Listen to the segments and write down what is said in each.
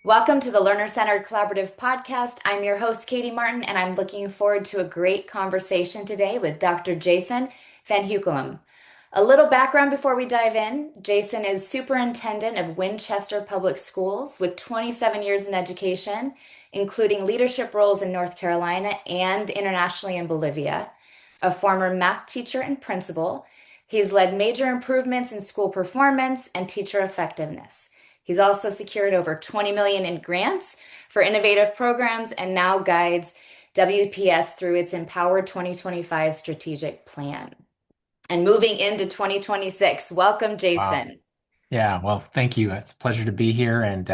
Welcome to the Learner Centered Collaborative Podcast. I'm your host, Katie Martin, and I'm looking forward to a great conversation today with Dr. Jason Van Heukelum. A little background before we dive in. Jason is superintendent of Winchester Public Schools with 27 years in education, including leadership roles in North Carolina and internationally in Bolivia. A former math teacher and principal, he's led major improvements in school performance and teacher effectiveness. He's also secured over 20 million in grants for innovative programs and now guides WPS through its Empower 2025 strategic plan. And moving into 2026, welcome, Wow. Jason. Yeah, well, thank you. It's a pleasure to be here and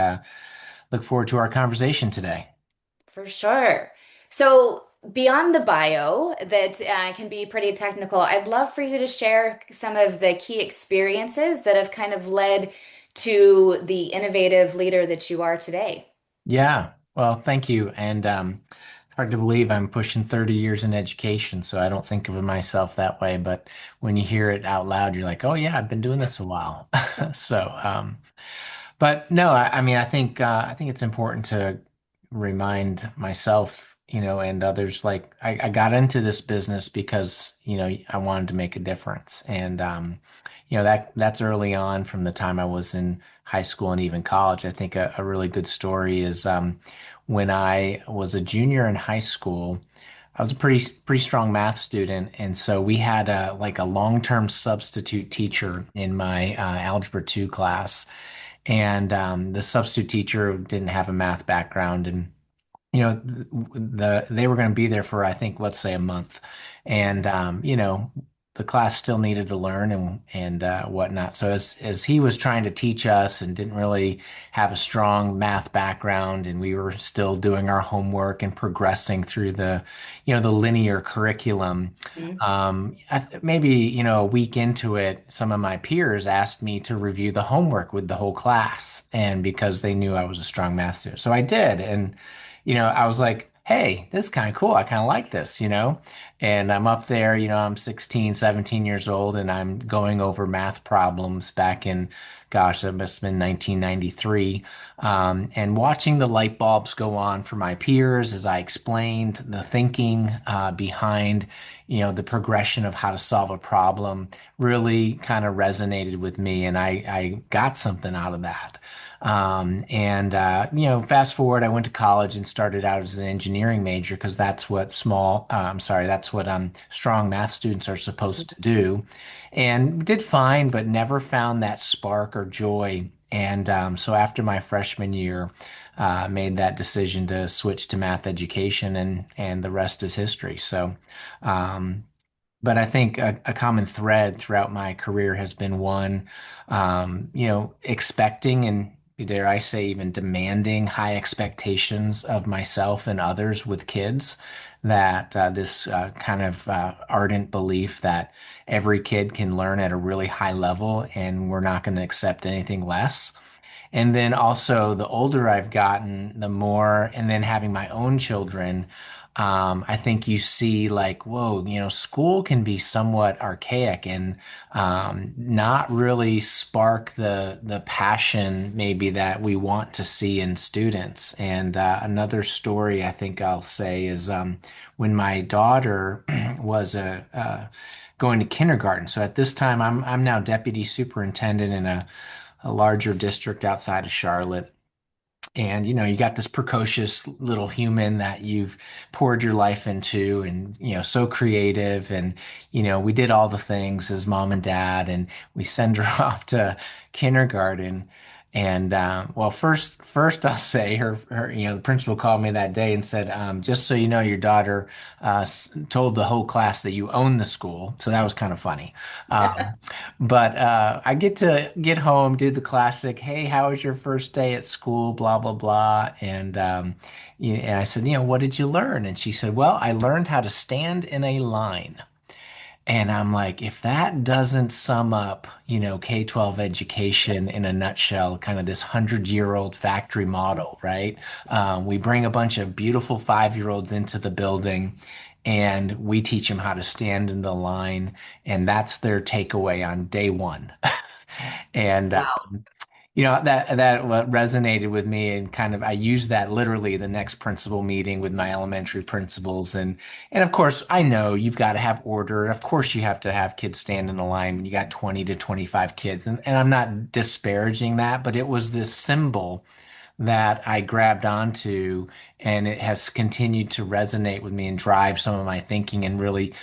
look forward to our conversation today. For sure. So, beyond the bio that can be pretty technical, I'd love for you to share some of the key experiences that have kind of led to the innovative leader that you are today. Yeah, well, thank you. And it's hard to believe I'm pushing 30 years in education, so I don't think of myself that way. But when you hear it out loud, you're like, oh, yeah, I've been doing this a while. So, but no, I mean, I think it's important to remind myself, and others like I got into this business because, I wanted to make a difference. And that's early on from the time I was in high school and even college. I think a really good story is when I was a junior in high school. I was a pretty strong math student, and so we had a long-term substitute teacher in my algebra 2 class. And the substitute teacher didn't have a math background, and they were going to be there for, I think, let's say a month. And the class still needed to learn and whatnot. So as he was trying to teach us and didn't really have a strong math background, and we were still doing our homework and progressing through the linear curriculum. Mhm. Maybe, a week into it, some of my peers asked me to review the homework with the whole class, and because they knew I was a strong math student. So I did. And I was like, hey, this is kind of cool. I kind of like this. And I'm up there, I'm 16, 17 years old, and I'm going over math problems back in, gosh, that must have been 1993. And watching the light bulbs go on for my peers as I explained the thinking behind, the progression of how to solve a problem really kind of resonated with me. And I got something out of that. Fast forward, I went to college and started out as an engineering major because that's what that's what strong math students are supposed to do, and did fine, but never found that spark or joy. And so after my freshman year, made that decision to switch to math education, and the rest is history. So, um, but I think a common thread throughout my career has been one, expecting and dare I say even demanding high expectations of myself and others with kids. That this kind of ardent belief that every kid can learn at a really high level and we're not going to accept anything less. And then also, the older I've gotten, the more, and then having my own children, I think you see like, whoa, school can be somewhat archaic and not really spark the passion maybe that we want to see in students. And another story I think I'll say is when my daughter was going to kindergarten. So at this time, I'm now deputy superintendent in a larger district outside of Charlotte. And you got this precocious little human that you've poured your life into, and so creative. And we did all the things as mom and dad, and we send her off to kindergarten. And well, first I'll say her the principal called me that day and said, just so you know, your daughter told the whole class that you own the school. So that was kind of funny. Um, but I get to get home, do the classic, hey, how was your first day at school? Blah, blah, blah. And I said, what did you learn? And she said, well, I learned how to stand in a line. And I'm like, if that doesn't sum up, K-12 education in a nutshell, kind of this 100-year-old factory model, right? We bring a bunch of beautiful 5-year-olds into the building and we teach them how to stand in the line. And that's their takeaway on day one. And Wow. that what resonated with me, and kind of I used that literally the next principal meeting with my elementary principals, and of course I know you've got to have order. Of course you have to have kids stand in a line when you got 20 to 25 kids, and I'm not disparaging that, but it was this symbol that I grabbed onto, and it has continued to resonate with me and drive some of my thinking and really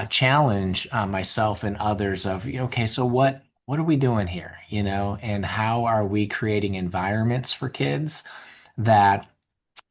challenge myself and others of, okay, so what are we doing here, and how are we creating environments for kids that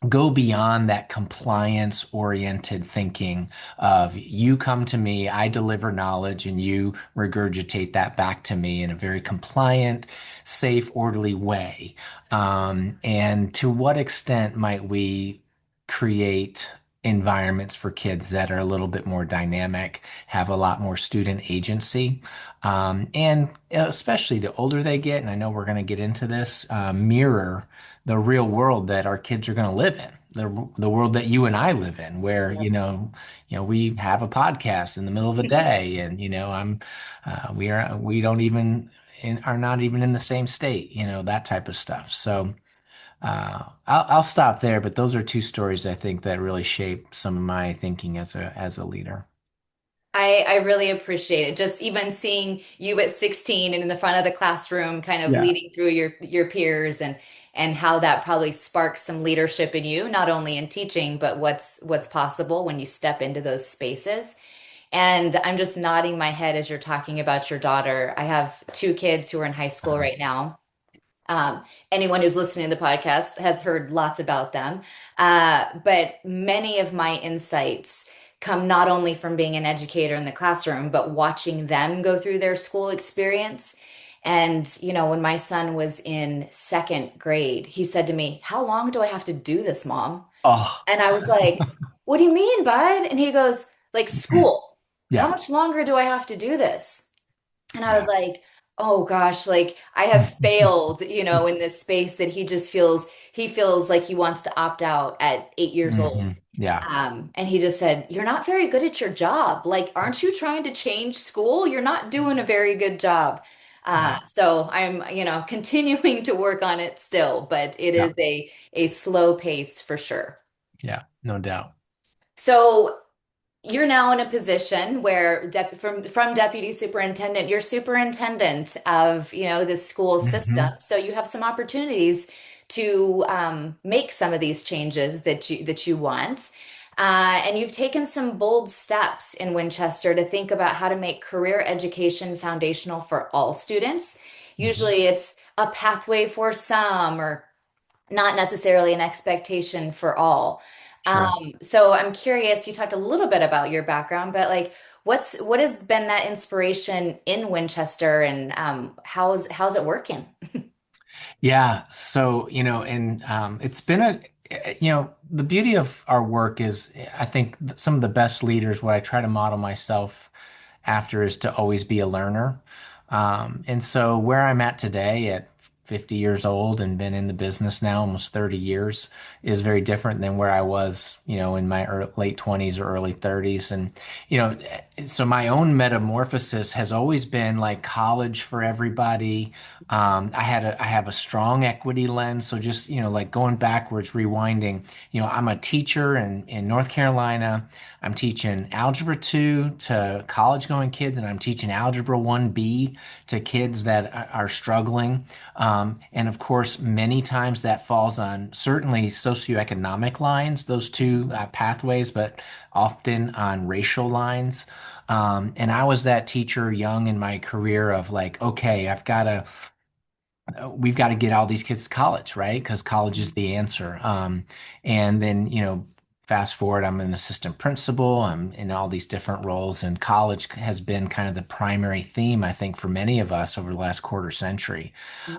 go beyond that compliance oriented thinking of you come to me, I deliver knowledge, and you regurgitate that back to me in a very compliant, safe, orderly way. And to what extent might we create environments for kids that are a little bit more dynamic, have a lot more student agency, and especially the older they get, and I know we're going to get into this, mirror the real world that our kids are going to live in, the world that you and I live in, where we have a podcast in the middle of the day, and we don't even are not even in the same state, that type of stuff. So I'll stop there, but those are two stories I think that really shape some of my thinking as a leader. I really appreciate it. Just even seeing you at 16 and in the front of the classroom, kind of Yeah. leading through your peers and how that probably sparks some leadership in you, not only in teaching, but what's possible when you step into those spaces. And I'm just nodding my head as you're talking about your daughter. I have two kids who are in high school Uh, right now. Anyone who's listening to the podcast has heard lots about them. But many of my insights come not only from being an educator in the classroom, but watching them go through their school experience. And, when my son was in second grade, he said to me, "How long do I have to do this, Mom?" oh, And I was like, "What do you mean, bud?" And he goes, "Like school. How yeah, much longer do I have to do this?" And I was yeah. like, oh gosh, like I have failed, in this space that he feels like he wants to opt out at 8 years old. Yeah, And he just said, "You're not very good at your job. Like, aren't you trying to change school? You're not doing a very good job." yeah, So I'm, continuing to work on it still, but it yeah, is a slow pace for sure. yeah, no doubt. So you're now in a position where from deputy superintendent, you're superintendent of, this school system. Hmm. So you have some opportunities to make some of these changes that you want. And you've taken some bold steps in Winchester to think about how to make career education foundational for all students. Hmm. Usually it's a pathway for some, or not necessarily an expectation for all. Sure. So I'm curious, you talked a little bit about your background, but like what has been that inspiration in Winchester, and how's it working? Yeah. So, and it's been the beauty of our work is I think some of the best leaders, what I try to model myself after is to always be a learner. And so where I'm at today at 50 years old and been in the business now almost 30 years is very different than where I was, in my late 20s or early 30s. And, you know, so my own metamorphosis has always been like college for everybody. I have a strong equity lens. So just, like going backwards, rewinding, I'm a teacher in North Carolina. I'm teaching Algebra 2 to college going kids, and I'm teaching Algebra 1B to kids that are struggling. And of course, many times that falls on certainly socioeconomic lines, those two pathways, but often on racial lines. And I was that teacher young in my career of like, okay, we've got to get all these kids to college, right? Because college is the answer. And then, fast forward, I'm an assistant principal. I'm in all these different roles, and college has been kind of the primary theme, I think, for many of us over the last quarter century.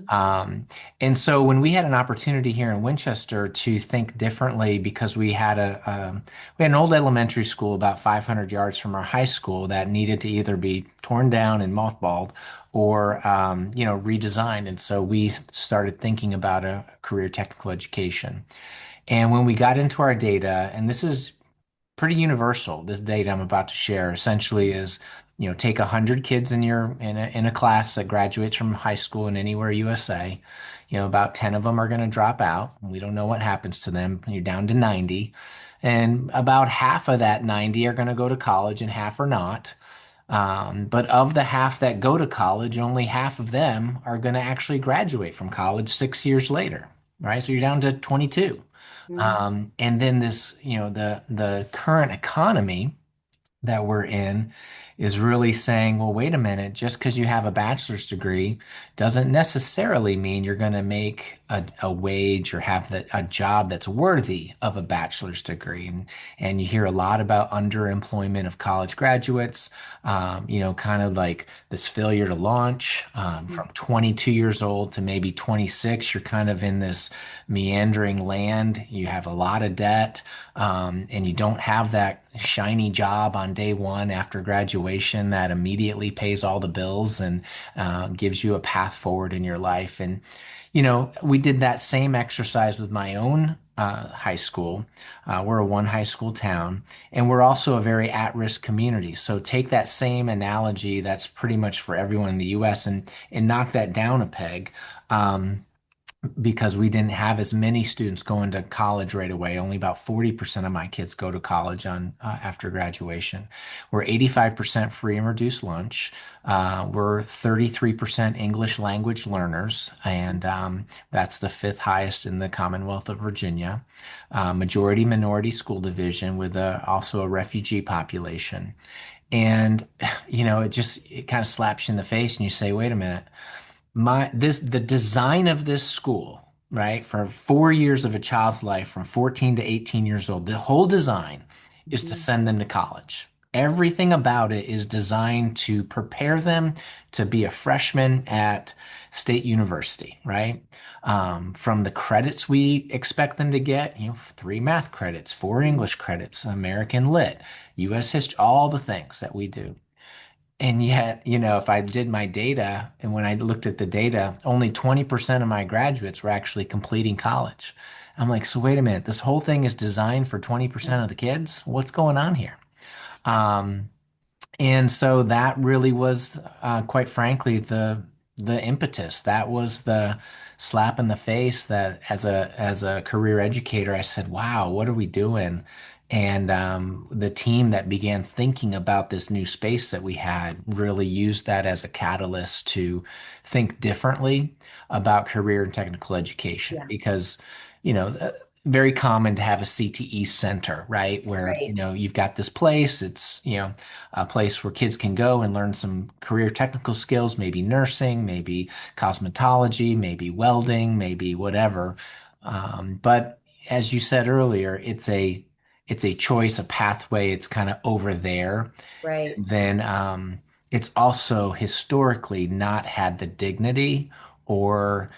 Um, and so when we had an opportunity here in Winchester to think differently, because we had an old elementary school about 500 yards from our high school that needed to either be torn down and mothballed or redesigned. And so we started thinking about a career technical education. And when we got into our data, and this is pretty universal, this data I'm about to share essentially is take 100 kids in a class that graduates from high school in anywhere USA. About 10 of them are going to drop out. We don't know what happens to them. You're down to 90. And about half of that 90 are going to go to college and half are not. But of the half that go to college, only half of them are going to actually graduate from college 6 years later, right? So you're down to 22. Mhm. And then the current economy that we're in is really saying, well, wait a minute, just because you have a bachelor's degree doesn't necessarily mean you're going to make a wage or have a job that's worthy of a bachelor's degree. And you hear a lot about underemployment of college graduates, kind of like this failure to launch from 22 years old to maybe 26. You're kind of in this meandering land. You have a lot of debt, and you don't have that shiny job on day one after graduation that immediately pays all the bills and gives you a path forward in your life. And, we did that same exercise with my own high school. We're a one high school town, and we're also a very at-risk community. So take that same analogy that's pretty much for everyone in the US and knock that down a peg. Because we didn't have as many students going to college right away. Only about 40% of my kids go to college on after graduation. We're 85% free and reduced lunch. We're 33% English language learners, and that's the fifth highest in the Commonwealth of Virginia. Majority minority school division with also a refugee population. And it kind of slaps you in the face, and you say, "Wait a minute, the design of this school, right, for 4 years of a child's life from 14 to 18 years old, the whole design is to Mhm. send them to college. Everything about it is designed to prepare them to be a freshman at State University, right? From the credits we expect them to get, 3 math credits, 4 English credits, American Lit, US history, all the things that we do. And yet, if I did my data and when I looked at the data, only 20% of my graduates were actually completing college. I'm like, so wait a minute, this whole thing is designed for 20% of the kids? What's going on here? Um, and so that really was, quite frankly, the impetus. That was the slap in the face that, as a career educator, I said, "Wow, what are we doing?" And the team that began thinking about this new space that we had really used that as a catalyst to think differently about career and technical education Yeah, because, very common to have a CTE center, right? Where, right, you've got this place, it's, a place where kids can go and learn some career technical skills, maybe nursing, maybe cosmetology, maybe welding, maybe whatever. But as you said earlier, it's a choice, a pathway. It's kind of over there. right, Then it's also historically not had the dignity or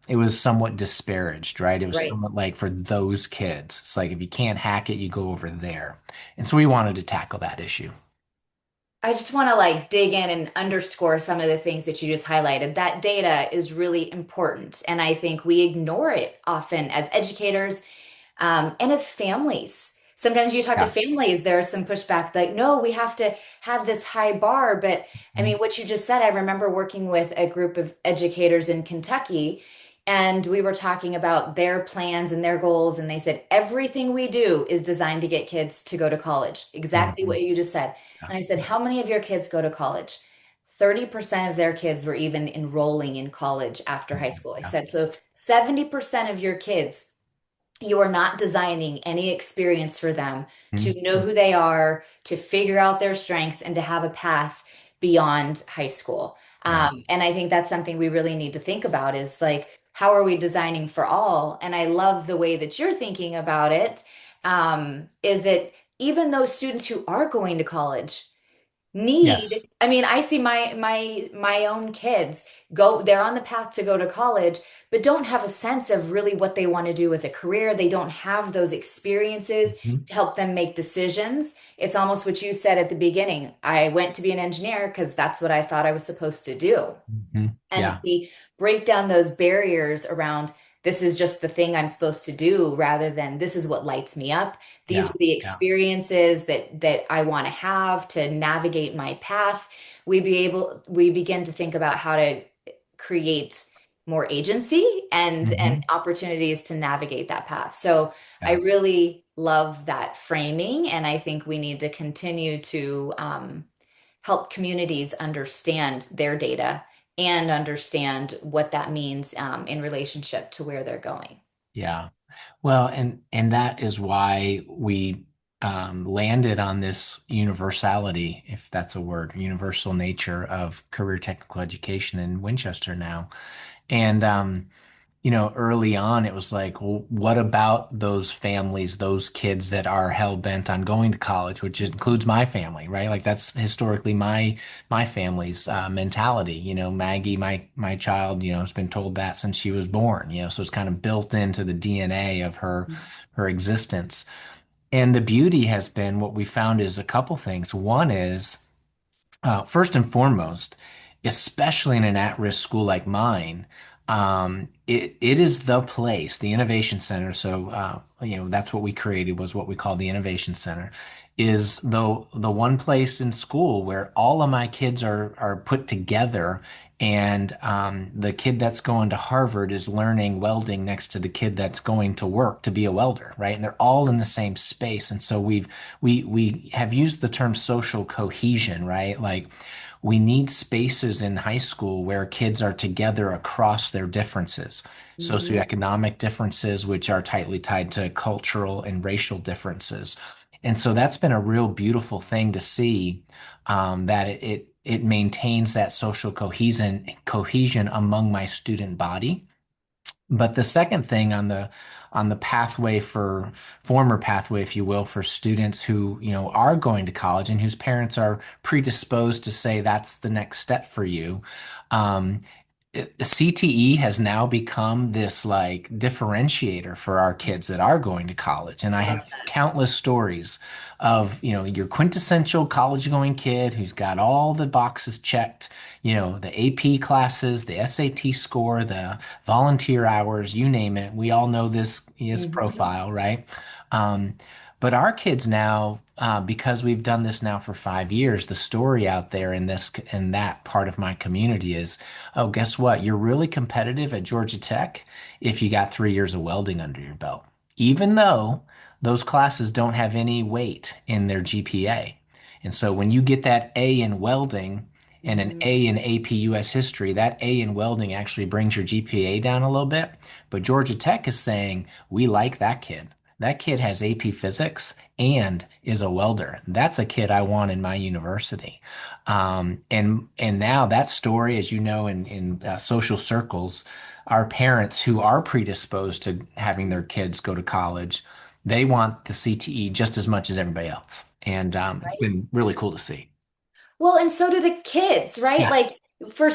it was somewhat disparaged, right? It was right. somewhat like for those kids. It's like if you can't hack it, you go over there. And so we wanted to tackle that issue. I just want to like dig in and underscore some of the things that you just highlighted. That data is really important. And I think we ignore it often as educators, and as families. Sometimes you talk to Yeah. families, there's some pushback like, no, we have to have this high bar. But I Mhm. mean, what you just said, I remember working with a group of educators in Kentucky, and we were talking about their plans and their goals. And they said, everything we do is designed to get kids to go to college. Exactly Mhm. what you just said. Yeah. And I said, Yeah. how many of your kids go to college? 30% of their kids were even enrolling in college after high Mhm. school. I Yeah. said, so 70% of your kids, you are not designing any experience for them to know Mhm. who they are, to figure out their strengths, and to have a path beyond high school. Yeah. And I think that's something we really need to think about is like, how are we designing for all? And I love the way that you're thinking about it. Is that even those students who are going to college, Yes. I mean, I see my own kids go, they're on the path to go to college, but don't have a sense of really what they want to do as a career. They don't have those experiences Mhm. to help them make decisions. It's almost what you said at the beginning. I went to be an engineer because that's what I thought I was supposed to do. Mhm. And Yeah. we break down those barriers around this is just the thing I'm supposed to do rather than this is what lights me up. These Yeah. are the Yeah. experiences that I want to have to navigate my path. We begin to think about how to create more agency and Hmm. opportunities to navigate that path. So I Yeah. really love that framing, and I think we need to continue to help communities understand their data and understand what that means in relationship to where they're going. Yeah. Well, and that is why we landed on this universality, if that's a word, universal nature of career technical education in Winchester now. And early on, it was like, well, what about those families, those kids that are hell bent on going to college, which includes my family, right? Like that's historically my family's mentality. Maggie, my child, has been told that since she was born. So it's kind of built into the DNA of her existence. And the beauty has been what we found is a couple things. One is first and foremost, especially in an at-risk school like mine, it is the place, the Innovation Center. So, that's what we created was what we call the Innovation Center, is the one place in school where all of my kids are put together. And the kid that's going to Harvard is learning welding next to the kid that's going to work to be a welder, right? And they're all in the same space. And so we have used the term social cohesion, right? Like we need spaces in high school where kids are together across their differences, Mhm. socioeconomic differences, which are tightly tied to cultural and racial differences. And so that's been a real beautiful thing to see, that it maintains that social cohesion among my student body. But the second thing on the pathway for former pathway, if you will, for students who, are going to college and whose parents are predisposed to say that's the next step for you, um, CTE has now become this like differentiator for our kids that are going to college. And I I love have that. countless stories of, your quintessential college going kid who's got all the boxes checked, the AP classes, the SAT score, the volunteer hours, you name it. We all know this his Mhm. profile, right? Um, but our kids now, because we've done this now for 5 years, the story out there in that part of my community is, oh, guess what? You're really competitive at Georgia Tech if you got 3 years of welding under your belt, even though those classes don't have any weight in their GPA. And so when you get that A in welding and an Mhm. A in AP US history, that A in welding actually brings your GPA down a little bit. But Georgia Tech is saying, we like that kid. That kid has AP physics and is a welder. That's a kid I want in my university. And now that story, as you know, in social circles, our parents who are predisposed to having their kids go to college, they want the CTE just as much as everybody else. And it's Right? been really cool to see. Well, and so do the kids, right? Yeah. Like for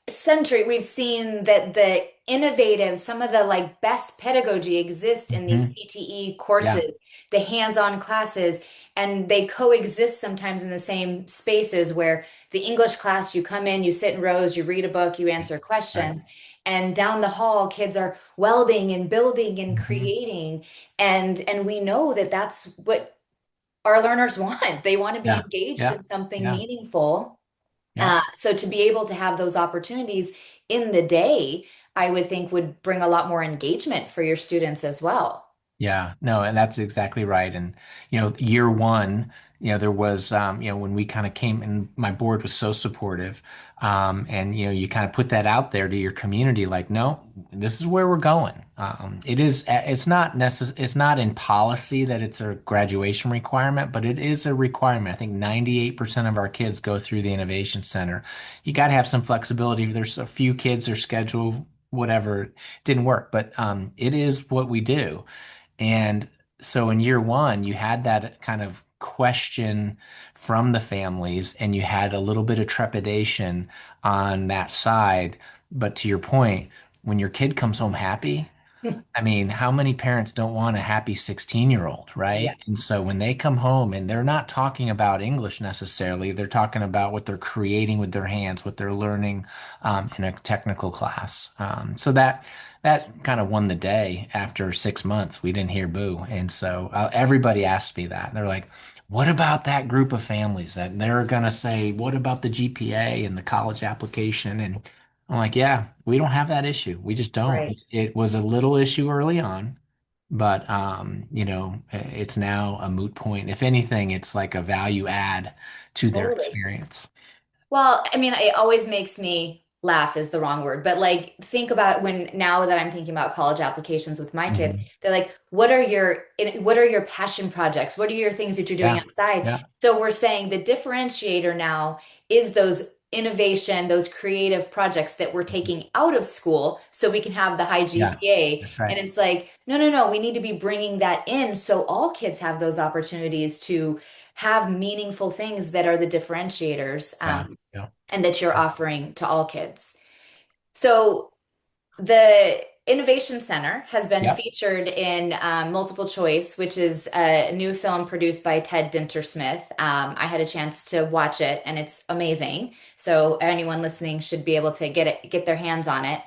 century, we've seen that the innovative, some of the like best pedagogy exist in these Hmm. CTE Yeah. courses, the hands-on classes, and they coexist sometimes in the same spaces where the English class, you come in, you sit in rows, you read a book, you answer Right. questions, and down the hall, kids are welding and building and Hmm. creating, and we know that that's what our learners want. They want to be Yeah. engaged Yeah. in something Yeah. meaningful. Yeah. So to be able to have those opportunities in the day, I would think would bring a lot more engagement for your students as well. Yeah, no, and that's exactly right. And year one, there was, when we kind of came and my board was so supportive, and you kind of put that out there to your community, like, no, this is where we're going. It's not in policy that it's a graduation requirement, but it is a requirement. I think 98% of our kids go through the Innovation Center. You got to have some flexibility. There's a few kids, their schedule, whatever, didn't work, but it is what we do. And so in year one, you had that kind of question from the families, and you had a little bit of trepidation on that side. But to your point, when your kid comes home happy, I mean, how many parents don't want a happy 16-year-old, Yeah, right? And so when they come home and they're not talking about English necessarily, they're talking about what they're creating with their hands, what they're learning in a technical class. So that kind of won the day after 6 months. We didn't hear boo. And so everybody asked me that. They're like, what about that group of families that they're going to say, what about the GPA and the college application? And I'm like, yeah, we don't have that issue. We just don't. right. It was a little issue early on, but it's now a moot point. If anything, it's like a value add to their Totally. experience. Well, I mean, it always makes me laugh is the wrong word, but like think about when now that I'm thinking about college applications with my kids, Hmm. they're like, what are your passion projects? What are your things that you're doing Yeah, outside? yeah, So we're saying the differentiator now is those innovation, those creative projects that we're taking out of school so we can have the high yeah. GPA. That's right. And it's like, no, no, no, we need to be bringing that in so all kids have those opportunities to have meaningful things that are the differentiators. Yeah, yeah, And that you're offering to all kids. So the Innovation Center has been yep. featured in Multiple Choice, which is a new film produced by Ted Dintersmith. I had a chance to watch it, and it's amazing. So anyone listening should be able to get their hands on it.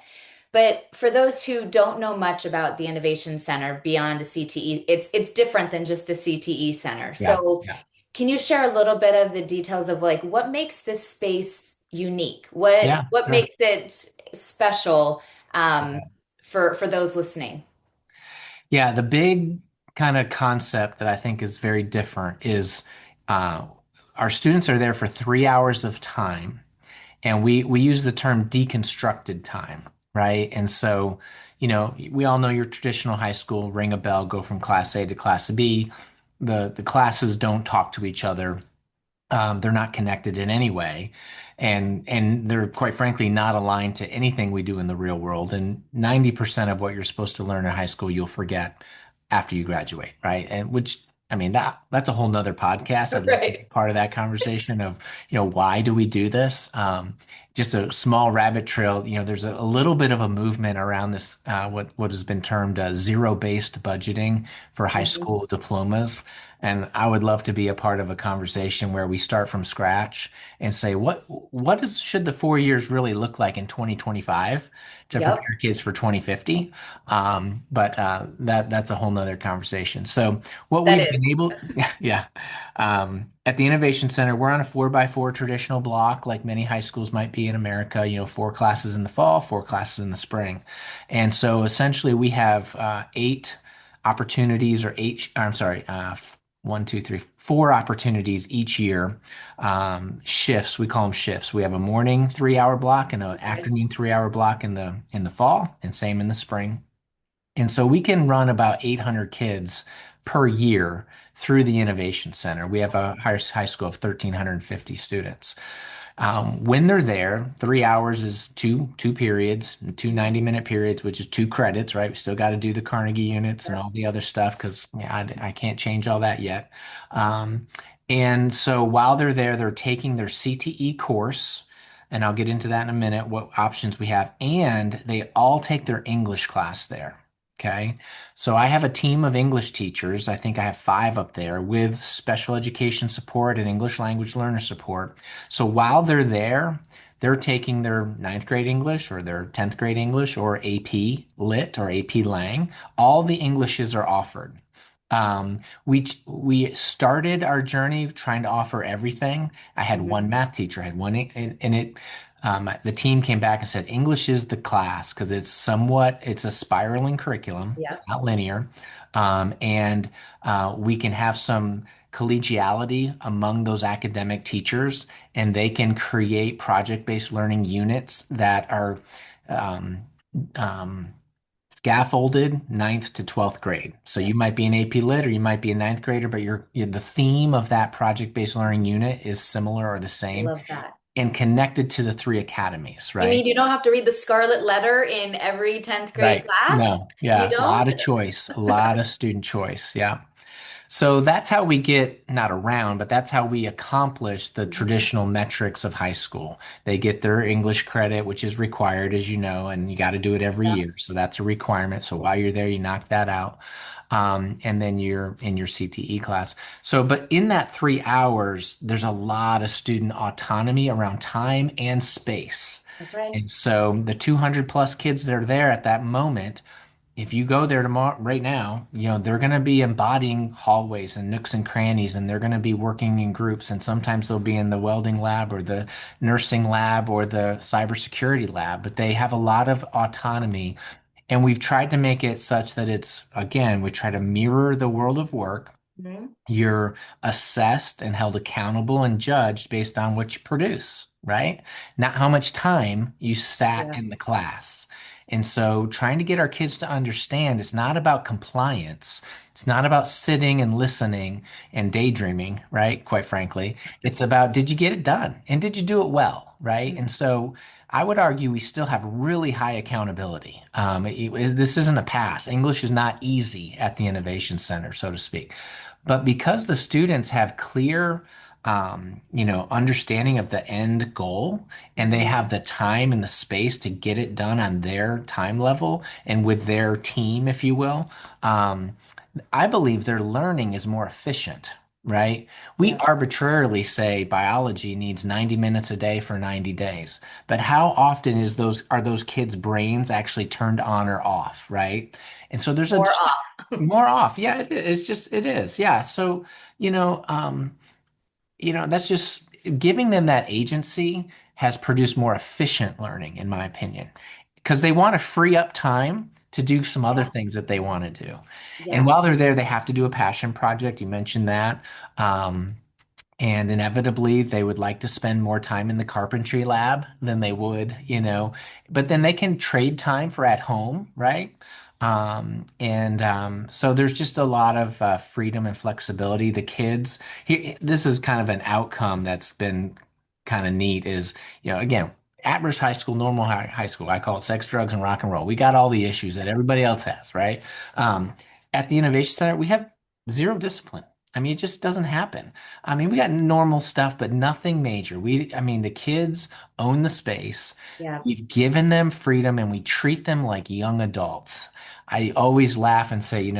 But for those who don't know much about the Innovation Center beyond a CTE, it's different than just a CTE center. Yeah, So yeah, can you share a little bit of the details of like what makes this space unique? What yeah, what sure. makes it special for those listening? Yeah, the big kind of concept that I think is very different is uh, our students are there for 3 hours of time. And we use the term deconstructed time, right? And so, we all know your traditional high school, ring a bell, go from class A to class B. The classes don't talk to each other. They're not connected in any way, and they're quite frankly not aligned to anything we do in the real world. And 90% of what you're supposed to learn in high school, you'll forget after you graduate, right? And which I mean that's a whole nother podcast. I'd love to be Right. part of that conversation of, why do we do this? Just a small rabbit trail. There's a little bit of a movement around this, what has been termed zero-based budgeting for high Mhm. school diplomas. And I would love to be a part of a conversation where we start from scratch and say, should the 4 years really look like in 2025 to Yep, prepare kids for 2050? But that's a whole nother conversation. So what that we've is. been able, yeah, at the Innovation Center, we're on a 4x4 traditional block, like many high schools might be in America. 4 classes in the fall, 4 classes in the spring, and so essentially we have eight opportunities, or eight. I'm sorry, one, two, three, 4 opportunities each year. Shifts, we call them shifts. We have a morning 3 hour block and an Okay. afternoon 3 hour block in the fall, and same in the spring. And so we can run about 800 kids per year through the Innovation Center. We have a high school of 1,350 students. When they're there, 3 hours is two periods, two 90-minute periods, which is 2 credits, right? We still got to do the Carnegie units and Yep. all the other stuff because I can't change all that yet. Um, and so while they're there, they're taking their CTE course, and I'll get into that in a minute, what options we have. And they all take their English class there. Okay. So I have a team of English teachers. I think I have 5 up there with special education support and English language learner support. So while they're there, they're taking their ninth grade English or their 10th grade English or AP Lit or AP Lang. All the Englishes are offered. We started our journey trying to offer everything. I had Mhm. one math teacher, I had one, and it. The team came back and said English is the class because it's a spiraling curriculum. It's Yep. not linear, and we can have some collegiality among those academic teachers, and they can create project-based learning units that are um, um, scaffolded ninth to 12th grade. So Yep. you might be an AP Lit or you might be a ninth grader, but the theme of that project-based learning unit is similar or the I same love that. and connected to the 3 academies, You right? mean you don't have to read the Scarlet Letter in every 10th grade Right. class? No. You Yeah. A lot don't? of choice, a lot of student choice. Yeah. So that's how we get not around, but that's how we accomplish the Mhm. traditional metrics of high school. They get their English credit, which is required, as you know, and you got to do it every Yeah. year. So that's a requirement. So while you're there, you knock that out. And then you're in your CTE class. So, but in that 3 hours, there's a lot of student autonomy around time and space. Okay. And so the 200 plus kids that are there at that moment, if you go there tomorrow, right now, they're going to be embodying hallways and nooks and crannies, and they're going to be working in groups. And sometimes they'll be in the welding lab or the nursing lab or the cybersecurity lab, but they have a lot of autonomy. And we've tried to make it such that again, we try to mirror the world of work. Mhm. You're assessed and held accountable and judged based on what you produce, right? Not how much time you sat Yeah. in the class. And so trying to get our kids to understand it's not about compliance. It's not about sitting and listening and daydreaming, right? Quite frankly, it's about did you get it done and did you do it well, right? Mhm. And so I would argue we still have really high accountability. This isn't a pass. English is not easy at the Innovation Center, so to speak. But because the students have clear, understanding of the end goal, and they Mhm. have the time and the space to get it done on their time level and with their team, if you will, um, I believe their learning is more efficient, right? We Yeah. arbitrarily say biology needs 90 minutes a day for 90 days. But how often are those kids' brains actually turned on or off, right? And so there's More off. more off. Yeah, it is. Yeah. So, that's just giving them that agency has produced more efficient learning, in my opinion, because they want to free up time to do some other Yeah. things that they want to do. And Yeah. while they're there, they have to do a passion project. You mentioned that. And inevitably, they would like to spend more time in the carpentry lab than they would, but then they can trade time for at home, right? And so there's just a lot of freedom and flexibility. This is kind of an outcome that's been kind of neat is, again, at-risk high school, normal high school, I call it sex, drugs, and rock and roll. We got all the issues that everybody else has, right? Um, at the Innovation Center, we have zero discipline. I mean, it just doesn't happen. I mean, we got normal stuff, but nothing major. I mean, the kids own the space. Yeah. We've given them freedom and we treat them like young adults. I always laugh and say,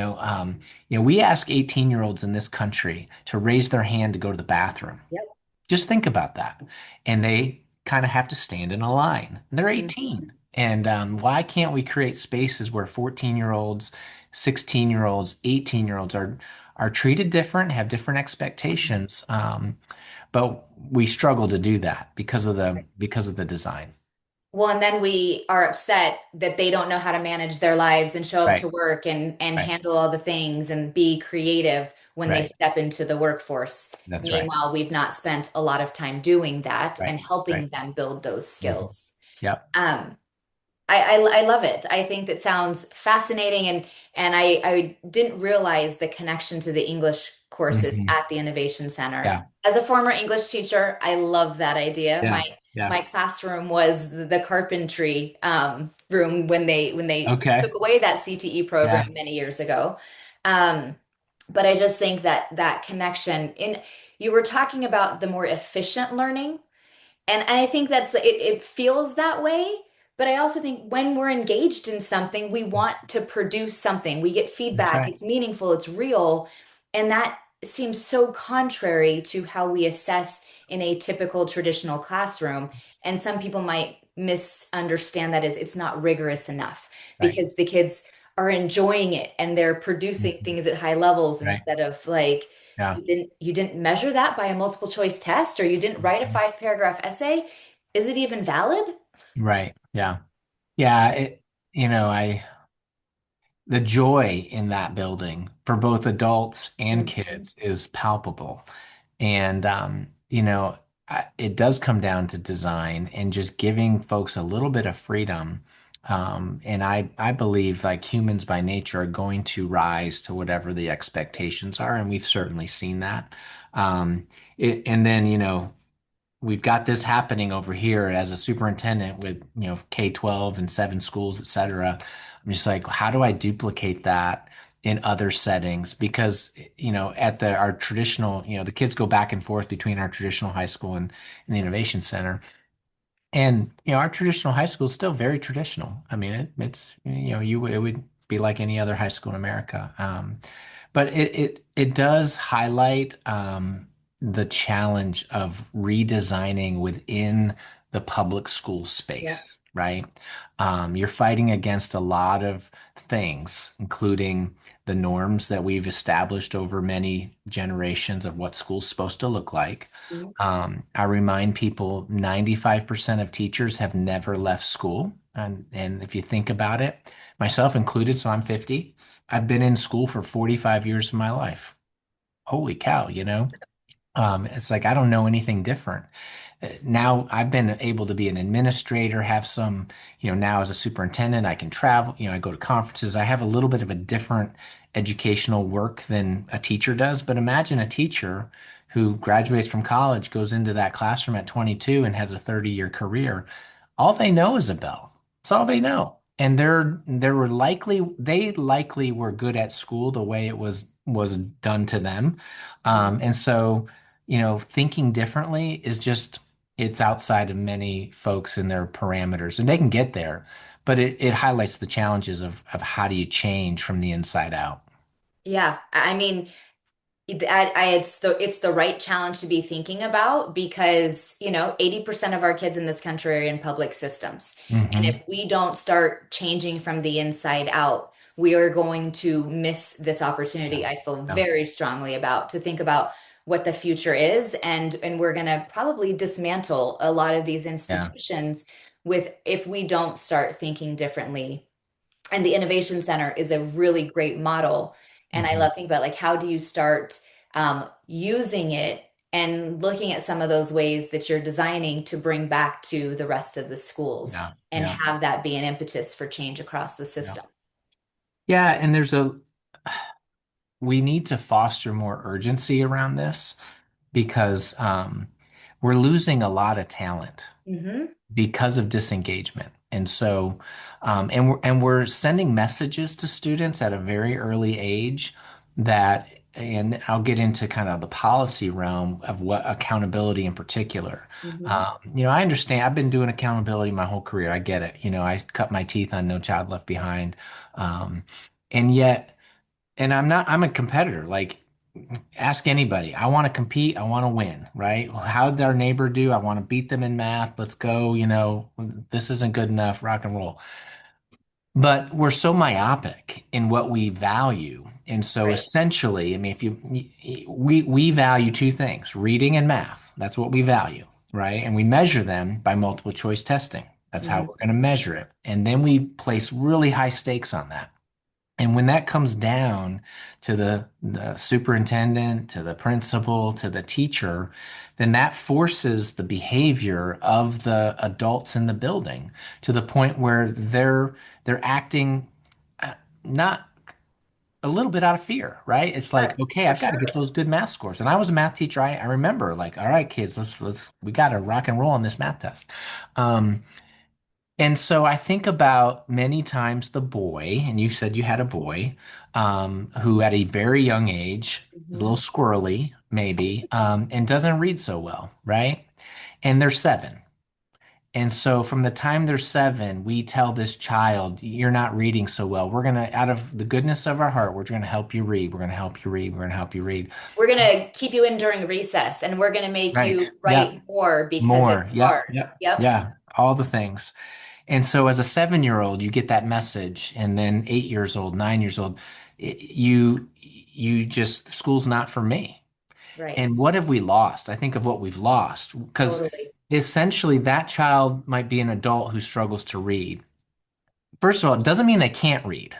we ask 18-year-olds in this country to raise their hand to go to the bathroom. Yep. Just think about that. And they kind of have to stand in a line. They're Mhm. 18. And why can't we create spaces where 14-year-olds, 16-year-olds, 18-year-olds are treated different, have different expectations? But we struggle to do that because of the design. Well, and then we are upset that they don't know how to manage their lives and show up Right, to work and right, handle all the things and be creative when they right. step into the workforce. That's right. Meanwhile, we've not spent a lot of time doing that Right, and helping right. them build those Hmm. skills. Yep. Um, I love it. I think that sounds fascinating, and I didn't realize the connection to the English courses Hmm. at the Innovation Center. Yeah, As a former English teacher, I love that idea. yeah, My yeah. classroom was the carpentry room when they took Okay. away that CTE program Yeah, many years ago. Um, but I just think that that connection in you were talking about the more efficient learning. And I think it feels that way. But I also think when we're engaged in something, we want to produce something. We get that's feedback. right. It's meaningful. It's real. And that seems so contrary to how we assess in a typical traditional classroom. And some people might misunderstand that as it's not rigorous enough Right. because the kids are enjoying it and they're producing Mhm. things at high levels Right. instead of like Yeah. you didn't measure that by a multiple choice test or you didn't write a Mhm. 5 paragraph essay. Is it even valid? Right. Yeah. Yeah. The joy in that building for both adults and Mhm. kids is palpable. And, it does come down to design and just giving folks a little bit of freedom. And I believe like humans by nature are going to rise to whatever the expectations are. And we've certainly seen that. And then, we've got this happening over here as a superintendent with, K-12 and seven schools, et cetera. I'm just like, how do I duplicate that in other settings because, at our traditional, the kids go back and forth between our traditional high school and the Innovation Center. And, our traditional high school is still very traditional. I mean, it's, it would be like any other high school in America. But it does highlight the challenge of redesigning within the public school Yeah. space, right? You're fighting against a lot of things, including the norms that we've established over many generations of what school's supposed to look like. Mhm. I remind people 95% of teachers have never left school. And if you think about it, myself included, so I'm 50, I've been in school for 45 years of my life. Holy cow, it's like I don't know anything different. Now I've been able to be an administrator, have some, now as a superintendent, I can travel, I go to conferences. I have a little bit of a different educational work than a teacher does. But imagine a teacher who graduates from college, goes into that classroom at 22 and has a 30-year career. All they know is a bell. That's all they know. And they likely were good at school the way it was done to them. And so, thinking differently is just it's outside of many folks and their parameters, and they can get there, but it highlights the challenges of how do you change from the inside out. Yeah, I mean, it's the right challenge to be thinking about because 80% of our kids in this country are in public systems, and Hmm. if we don't start changing from the inside out, we are going to miss this Yeah. opportunity. I feel Yeah. very strongly about to think about what the future is, and we're going to probably dismantle a lot of these Yeah. institutions with if we don't start thinking differently. And the innovation center is a really great model, and I Hmm. love thinking about like how do you start using it and looking at some of those ways that you're designing to bring back to the rest of the schools Yeah. and Yeah. have that be an impetus for change across the Yeah. system. Yeah. And we need to foster more urgency around this because we're losing a lot of talent Hmm. because of disengagement. And so, and we're sending messages to students at a very early age that, and I'll get into kind of the policy realm of what accountability in particular. Hmm. I understand. I've been doing accountability my whole career. I get it. I cut my teeth on No Child Left Behind, um, and yet, and I'm a competitor. Like ask anybody. I want to compete. I want to win, right? How did our neighbor do? I want to beat them in math. Let's go. This isn't good enough. Rock and roll. But we're so myopic in what we value. And so Right. essentially, I mean, we value two things, reading and math. That's what we value, right? And we measure them by multiple choice testing. That's how Hmm. we're going to measure it. And then we place really high stakes on that. And when that comes down to the superintendent, to the principal, to the teacher, then that forces the behavior of the adults in the building to the point where they're acting not a little bit out of fear, right? It's like, Sure, okay, for I've got to get sure. those good math scores. And I was a math teacher. I remember like, all right, kids, we got to rock and roll on this math test. Um, and so I think about many times the boy, and you said you had a boy, who at a very young age is a Hmm. little squirrely, maybe, and doesn't read so well, right? And they're 7. And so from the time they're 7, we tell this child, you're not reading so well. We're going to, out of the goodness of our heart, we're going to help you read. We're going to help you read. We're going to help you read. We're going to keep you in during recess and we're going to make Right. you Yep. write more because More. it's Yep. hard. Yep. Yep. Yeah. All the things. And so as a 7-year-old, you get that message, and then 8 years old, 9 years old, you just school's not for me. Right. And what have we lost? I think of what we've lost because Totally. essentially that child might be an adult who struggles to read. First of all, it doesn't mean they can't read.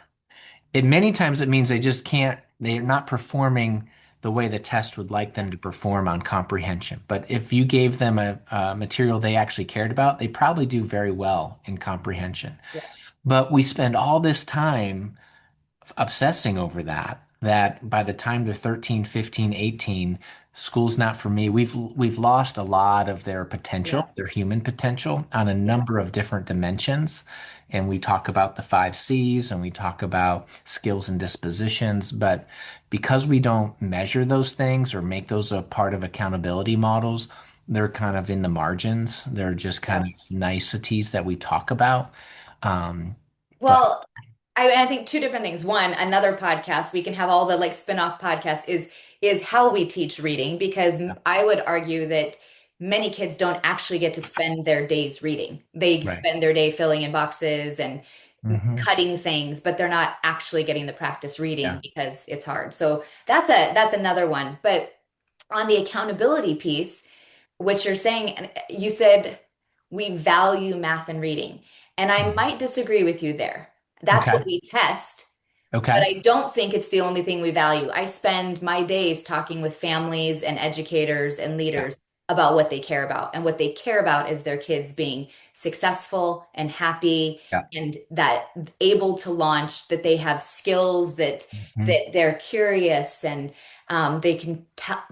Many times it means they just can't, they're not performing the way the test would like them to perform on comprehension. But if you gave them a material they actually cared about, they probably do very well in comprehension. Yeah. But we spend all this time obsessing over that by the time they're 13, 15, 18, school's not for me. We've lost a lot of their potential, Yeah. their human potential on a Yeah. number of different dimensions. And we talk about the five C's and we talk about skills and dispositions, but because we don't measure those things or make those a part of accountability models, they're kind of in the margins. They're just kind Yeah. of niceties that we talk about. Um, but Well, I think two different things. One, another podcast, we can have all the like spin-off podcasts is how we teach reading because yeah, I would argue that many kids don't actually get to spend their days reading. They right. spend their day filling in boxes and Hmm. cutting things, but they're not actually getting the practice reading Yeah. because it's hard. So that's another one. But on the accountability piece, what you're saying, and you said we value math and reading. And I Mhm. might disagree with you there. That's what Okay. we test, but Okay. I don't think it's the only thing we value. I spend my days talking with families and educators and Yeah. leaders about what they care about. And what they care about is their kids being successful and happy Yeah. and that able to launch, that they have skills, that Mhm. they're curious and they can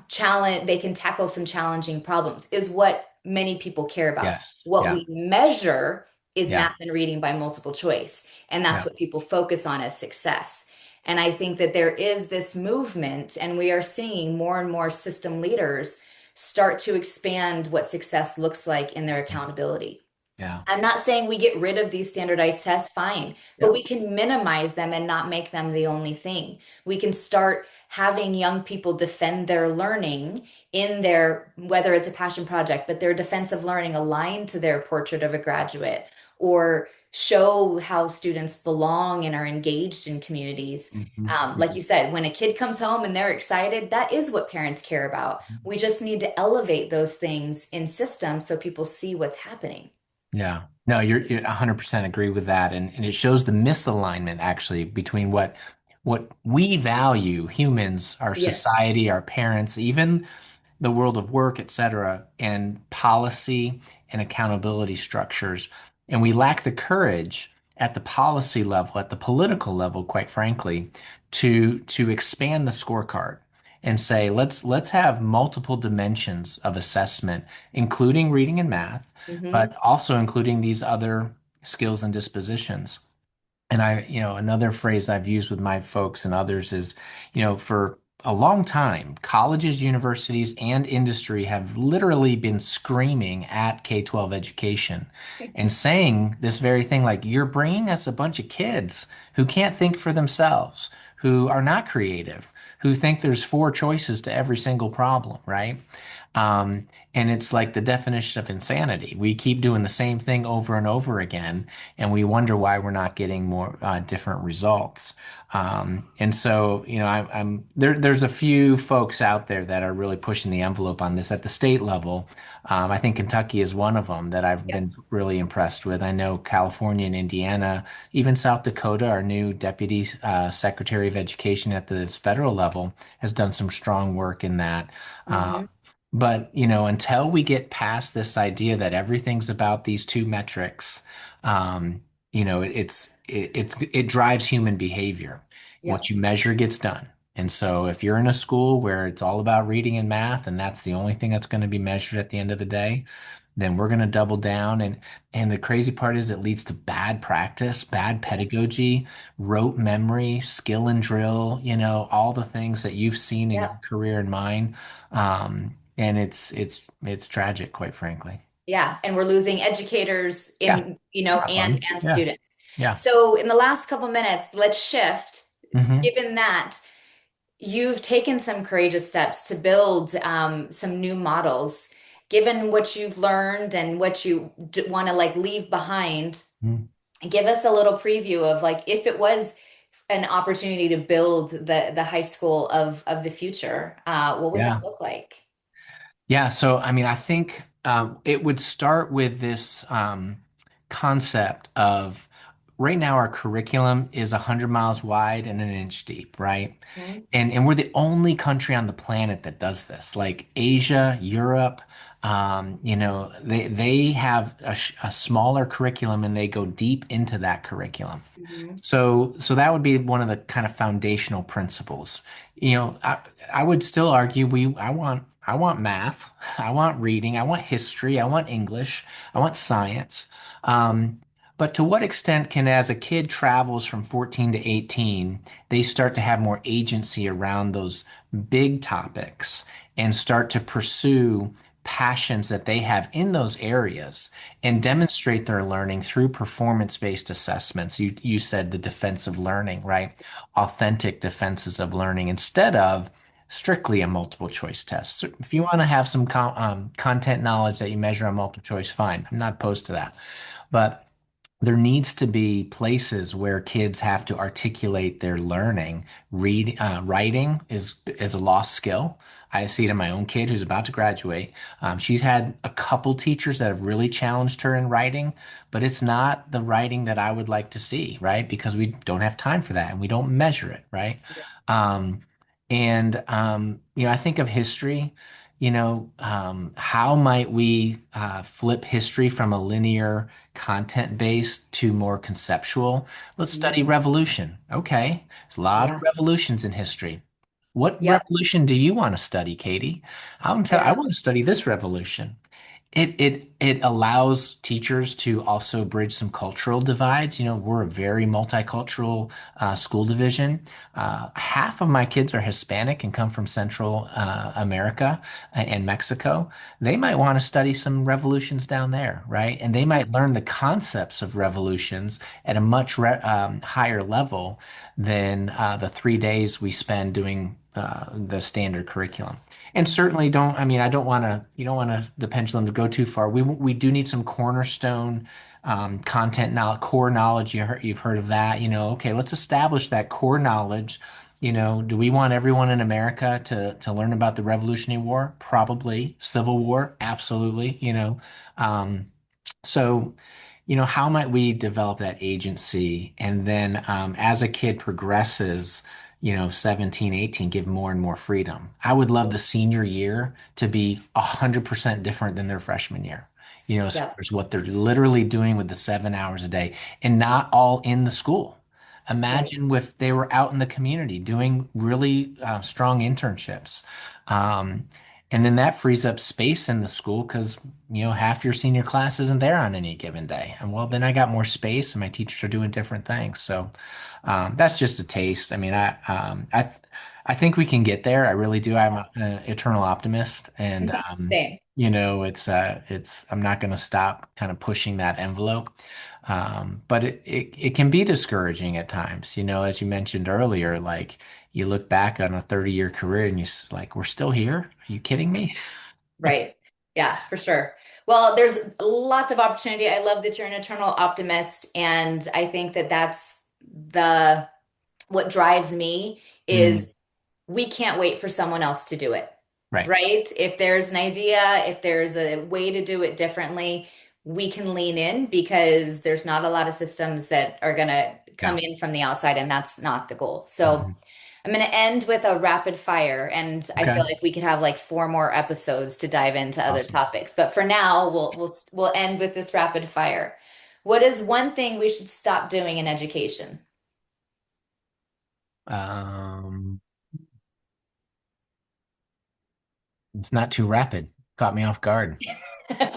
challenge, they can tackle some challenging problems, is what many people care about. Yes. What Yeah. we measure is Yeah. math and reading by multiple choice. And that's Yeah. what people focus on as success. And I think that there is this movement, and we are seeing more and more system leaders start to expand what success looks like in their accountability. Yeah. I'm not saying we get rid of these standardized tests, fine, but Yeah. we can minimize them and not make them the only thing. We can start having young people defend their learning in their, whether it's a passion project, but their defense of learning aligned to their portrait of a graduate, or show how students belong and are engaged in communities. Mhm. Like Mhm. you said, when a kid comes home and they're excited, that is what parents care about. We just need to elevate those things in systems so people see what's happening. Yeah. No, you're 100% agree with that. And it shows the misalignment actually between what we value, humans, our Yes. society, our parents, even the world of work, et cetera, and policy and accountability structures. And we lack the courage at the policy level, at the political level, quite frankly, to expand the scorecard and say, let's have multiple dimensions of assessment, including reading and math, Hmm. but also including these other skills and dispositions. And another phrase I've used with my folks and others is, for a long time, colleges, universities, and industry have literally been screaming at K-12 education and saying this very thing, like, you're bringing us a bunch of kids who can't think for themselves, who are not creative, who think there's four choices to every single problem, right? And it's like the definition of insanity. We keep doing the same thing over and over again, and we wonder why we're not getting more different results. And so, I'm there. There's a few folks out there that are really pushing the envelope on this at the state level. I think Kentucky is one of them that I've Yep. been really impressed with. I know California and Indiana, even South Dakota, our new deputy secretary of education at the federal level, has done some strong work in that. Hmm. But, until we get past this idea that everything's about these two metrics, it drives human behavior. What Yep. you measure gets done. And so if you're in a school where it's all about reading and math, and that's the only thing that's going to be measured at the end of the day, then we're going to double down. And the crazy part is it leads to bad practice, bad Yep. pedagogy, rote memory, skill and drill, all the things that you've seen in your Yep. career and mine. And it's tragic, quite frankly. Yeah. And we're losing educators Yeah, in, it's not fun. and Yeah, students. yeah. So in the last couple minutes, let's shift. Hmm. Given that you've taken some courageous steps to build some new models, given what you've learned and what you want to like leave behind, give us a little preview of like if it was an opportunity to build the high school of the future, what would that Yeah. look like? Yeah, so I mean, I think it would start with this concept of right now our curriculum is 100 miles wide and an inch deep, right? Mhm. And we're the only country on the planet that does this. Like Asia, Europe, they have a smaller curriculum and they go deep into that curriculum. Mhm. So that would be one of the kind of foundational principles. I would still argue I want I want math. I want reading. I want history. I want English. I want science. Um, but to what extent can, as a kid travels from 14 to 18, they start to have more agency around those big topics and start to pursue passions that they have in those areas and demonstrate their learning through performance-based assessments. You said the defensive learning, right? Authentic defenses of learning instead of strictly a multiple choice test. So if you want to have some content knowledge that you measure on multiple choice, fine. I'm not opposed to that. But there needs to be places where kids have to articulate their learning. Writing is a lost skill. I see it in my own kid who's about to graduate. She's had a couple teachers that have really challenged her in writing, but it's not the writing that I would like to see, right? Because we don't have time for that and we don't measure it, right? Um, I think of history. How might we flip history from a linear content based to more conceptual? Let's Mhm. study revolution. Okay, there's a lot of Yeah. revolutions in history. What Yep. revolution do you want to study, Katie? I Yeah. want to study this revolution. It allows teachers to also bridge some cultural divides. We're a very multicultural school division. Half of my kids are Hispanic and come from Central America and Mexico. They might want to study some revolutions down there, right? And they might learn the concepts of revolutions at a much higher level than the 3 days we spend doing the standard curriculum. And certainly don't, I mean, I don't want to, you don't want the pendulum to go too far. We do need some cornerstone content knowledge, core knowledge. You've heard of that, okay, let's establish that core knowledge. Do we want everyone in America to learn about the Revolutionary War? Probably. Civil War? Absolutely. Um, so, how might we develop that agency? And then as a kid progresses, 17, 18, give more and more freedom. I would love the senior year to be 100% different than their freshman year, as far Yep. as what they're literally doing with the 7 hours a day and not all in the school. Right. Imagine if they were out in the community doing really strong internships. Um, and then that frees up space in the school because, half your senior class isn't there on any given day. And well, then I got more space and my teachers are doing different things. So that's just a taste. I mean, I think we can get there. I really do. I'm an eternal optimist. And, Same. I'm not going to stop kind of pushing that envelope. But it can be discouraging at times, as you mentioned earlier, like you look back on a 30-year career and like, we're still here? Are you kidding me? Right. Yeah, for sure. Well, there's lots of opportunity. I love that you're an eternal optimist, and I think that that's the what drives me Mm, is we can't wait for someone else to do it, right. right? If there's an idea, if there's a way to do it differently, we can lean in because there's not a lot of systems that are going to come Yeah. in from the outside, and that's not the goal. So Mhm. I'm going to end with a rapid fire, and I feel Okay. like we could have like four more episodes to dive into other Awesome. topics. But for now, we'll end with this rapid fire. What is one thing we should stop doing in education? Um, it's not too rapid. Caught me off guard. It's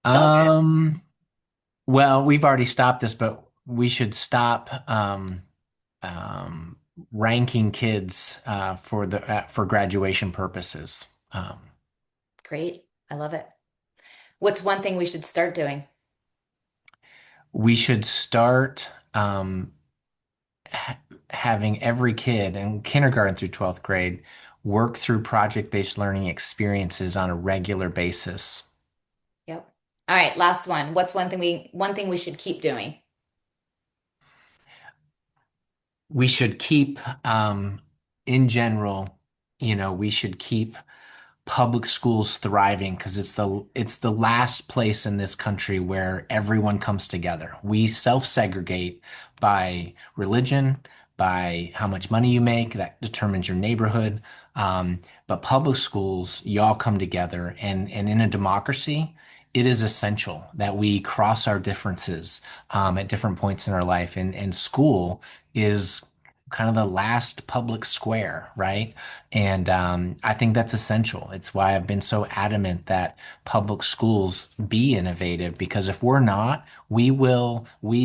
all good. Um, well, we've already stopped this, but we should stop um, ranking kids for graduation purposes. Great. I love it. What's one thing we should start doing? We should start having every kid in kindergarten through 12th grade work through project-based learning experiences on a regular basis. Yep. All right, last one. What's one thing we should keep doing? We should keep, in general, we should keep public schools thriving because it's the last place in this country where everyone comes together. We self-segregate by religion, by how much money you make, that determines your neighborhood. But public schools, y'all come together, and in a democracy, it is essential that we cross our differences at different points in our life. And school is kind of the last public square, right? And I think that's essential. It's why I've been so adamant that public schools be innovative, because if we're not, we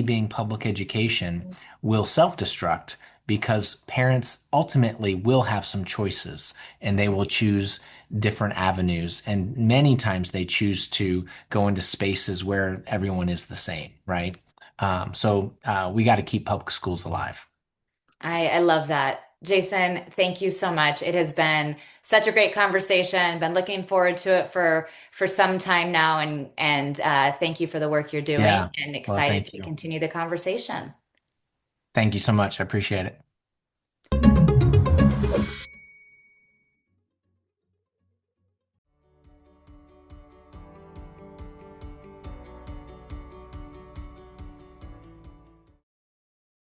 being public education, will self-destruct because parents ultimately will have some choices and they will choose different avenues. And many times they choose to go into spaces where everyone is the same, right? We got to keep public schools alive. I love that. Jason, thank you so much. It has been such a great conversation. Been looking forward to it for some time now, and thank you for the work you're doing, Yeah. and Well, excited thank to you. continue the conversation. Thank you so much. I appreciate it.